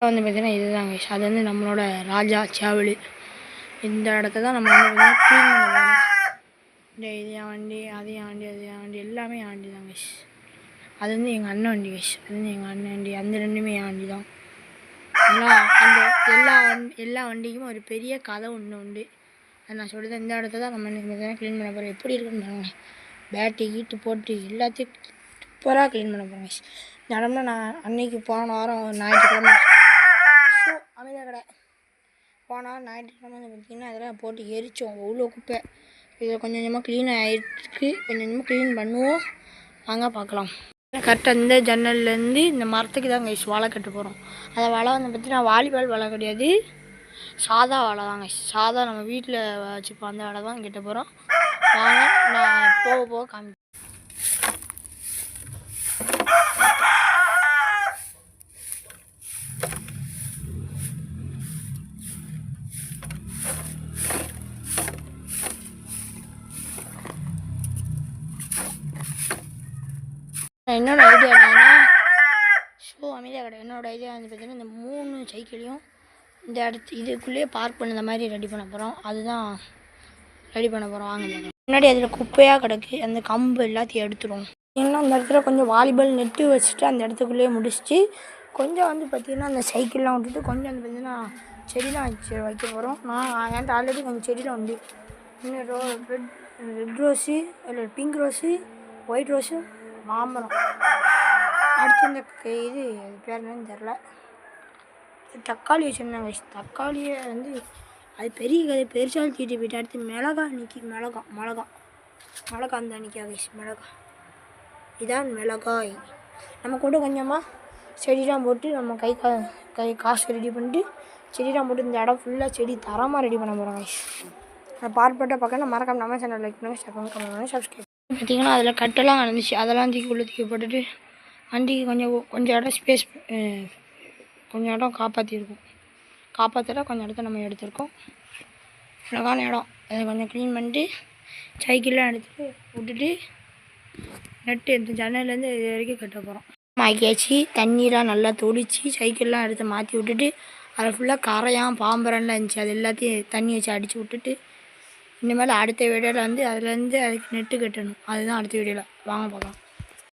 வந்து பார்த்தீங்கன்னா இதுதாங்க அது வந்து நம்மளோட ராஜா சேவல். இந்த இடத்த தான் நம்ம வந்து க்ளீன் பண்ண போகிறோம். இந்த இது என் வண்டி, அது என் வண்டி, அது என் வண்டி, எல்லாமே என் வண்டி தாங்க. அது வந்து எங்கள் அண்ணன் வண்டி அது வந்து எங்கள் அண்ணன் வண்டி. அந்த ரெண்டுமே என் வண்டி தான். ஆனால் அந்த எல்லா வண்டிக்கும் ஒரு பெரிய கதை ஒன்று உண்டு. அது நான் சொல்லுறது இந்த இடத்த தான் நம்ம இன்றைக்கி க்ளீன் பண்ண போகிறோம். எப்படி இருக்குன்னு பாருங்க. பேட்டு கீட்டு போட்டு எல்லாத்தையும் சூப்பராக க்ளீன் பண்ண போகிறேன். இந்த இடம்னா நான் அன்றைக்கி போன வாரம் ஞாயிற்றுக்கிழமை அமைதியாக கடை போன வாரம் ஞாயிற்றுக்கிழமை வந்து பார்த்திங்கன்னா அதெல்லாம் போட்டு எரித்தோம். அவ்வளோ குப்பை. இதில் கொஞ்சம் கொஞ்சமாக க்ளீன் ஆகிருக்கு. கொஞ்சம் கொஞ்சமாக க்ளீன் பண்ணுவோம். வாங்க பார்க்கலாம். கரெக்டாக இந்த ஜன்னல்லேருந்து இந்த மரத்துக்கு தான் வலை கட்ட போகிறோம். அந்த வலை வந்து பார்த்திங்கன்னா வாலிபால் வலை கிடையாது, சாதா வலை தாங்க. சாதா நம்ம வீட்டில் வச்சுப்போம் அந்த வலை தான் கட்ட போகிறோம். வாங்க நான் போக போக காமி. என்னோட ஐடியா என்னன்னா அமைதியாக கிடையாது. என்னோடய ஐடியா வந்து பார்த்திங்கன்னா இந்த 3 சைக்கிளையும் இந்த இடத்து இதுக்குள்ளேயே பார்க் பண்ணுற மாதிரி ரெடி பண்ண போகிறோம். அதுதான் ரெடி பண்ண போகிறோம். வாங்க முன்னாடி அதில் குப்பையாக கிடக்கு. அந்த கம்பு எல்லாத்தையும் எடுத்துருவோம். ஏன்னா அந்த இடத்துல கொஞ்சம் வாலிபால் நெட்டு வச்சுட்டு அந்த இடத்துக்குள்ளேயே முடிச்சுட்டு கொஞ்சம் வந்து பார்த்திங்கன்னா அந்த சைக்கிள்லாம் விட்டுட்டு கொஞ்சம் வந்து பார்த்திங்கன்னா செடிலாம் வைக்க போகிறோம். நான் என்கிட்ட ஆல்ரெடி கொஞ்சம் செடியில் உண்டு. இன்னும் ரெட் ரோஸு, இல்லை பிங்க் ரோஸு, ஒயிட் ரோஸு, மாம்பழம். அடுத்து இந்த இது அது பேர் என்னன்னு தெரில, தக்காளி வச்சுருந்தாங்க. தக்காளியை வந்து அது பெரிய கதை பெருசாக தீட்டி போயிட்டு. அடுத்து மிளகா நிற்கி மிளகா அந்த நிற்காது மிளகா. இதான் மிளகாய். நம்ம கூட கொஞ்சமாக செடிலாம் போட்டு நம்ம கை காசு ரெடி பண்ணிட்டு செடிலாம் போட்டு இந்த இடம் ஃபுல்லாக செடி தரமாக ரெடி பண்ண போகிறோம். நான் பார்ப்பட்ட பக்கம் மறக்காம நம்ம சேனல் லைக் பண்ணுங்கள், ஷேர் பண்ணுங்கள், கமெண்ட் பண்ணுங்கள், சப்ஸ்கிரைப். பார்த்திங்கன்னா அதில் கட்டெல்லாம் நடந்துச்சு. அதெல்லாம் தூக்கி போட்டுட்டு வண்டிக்கு கொஞ்சம் இடம் ஸ்பேஸ் கொஞ்சம் இடம் காப்பாற்றிட கொஞ்சம் இடத்த நம்ம எடுத்துருக்கோம். அழகான இடம். அதை கொஞ்சம் க்ளீன் பண்ணிட்டு சைக்கிள்லாம் எடுத்துகிட்டு விட்டுட்டு நட்டு எடுத்து ஜன்னல்லேருந்து இது வரைக்கும் கட்ட போகிறோம். ஆக்கியாச்சு. தண்ணியெலாம் நல்லா தொளிச்சு சைக்கிள்லாம் எடுத்து மாற்றி விட்டுட்டு அதில் ஃபுல்லாக கரையான் பாம்பரம்லாம் இருந்துச்சு. அது எல்லாத்தையும் தண்ணி வச்சு அடித்து விட்டுட்டு இனிமேல் அடுத்த வீடியோவில் வந்து அதுலேருந்து அதுக்கு நெட்டு கட்டணும். அதுதான் அடுத்த வீடியோவில். வாங்க பார்க்கலாம்.